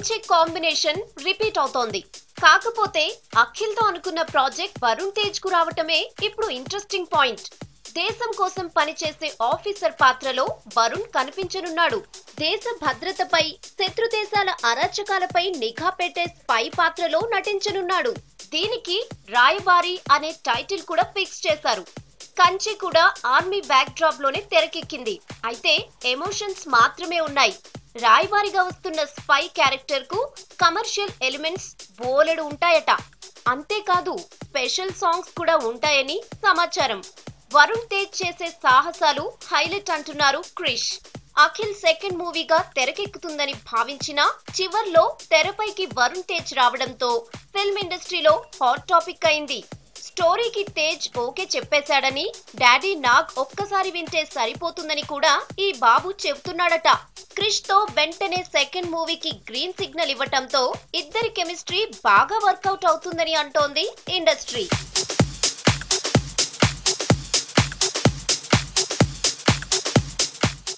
కంచె combination repeat అవుతోంది. కాకపోతే అఖిల్ తో అనుకున్న ప్రాజెక్ట్ వరుణ్ తేజ్ కు రావటమే ఇప్పుడు ఇంట్రెస్టింగ్ పాయింట్. దేశం కోసం పనిచేసే ఆఫీసర్ పాత్రలో వరుణ్ కనిపించనున్నాడు. దేశ భద్రతపై, శత్రు దేశాల అరాచకాలపై నిఘా పెట్టే స్పై పాత్రలో నటించనున్నాడు. దీనికి రాయబారి అనే టైటిల్ కూడా ఫిక్స్ చేశారు. కంచె కూడా ఆర్మీ బ్యాక్ డ్రాప్ లోనే తెరకెక్కింది. అయితే ఎమోషన్స్ మాత్రమే ఉన్నాయి. రాయబారిగా వస్తున్న స్పై క్యారెక్టర్ కు కమర్షియల్ ఎలిమెంట్స్ బోలెడు ఉంటాయట. అంతేకాదు స్పెషల్ సాంగ్స్ కూడా ఉంటాయని సమాచారం. వరుణ్ తేజ్ చేసే సాహసాలు హైలైట్ అంటున్నారు క్రిష్. అఖిల్ సెకండ్ మూవీగా తెరకెక్కుతుందని భావించినా చివర్లో తెరపైకి వరుణ్ తేజ్ రావడంతో ఫిల్మ్ ఇండస్ట్రీలో హాట్ టాపిక్ అయింది. స్టోరీకి తేజ్ ఓకే చెప్పేశాడని, డాడీ నాగ్ ఒక్కసారి వింటే సరిపోతుందని కూడా ఈ బాబు చెబుతున్నాడట. క్రిష్ తో వెంటనే సెకండ్ మూవీకి గ్రీన్ సిగ్నల్ ఇవ్వటంతో ఇద్దరి కెమిస్ట్రీ బాగా వర్కౌట్ అవుతుందని అంటోంది ఇండస్ట్రీ.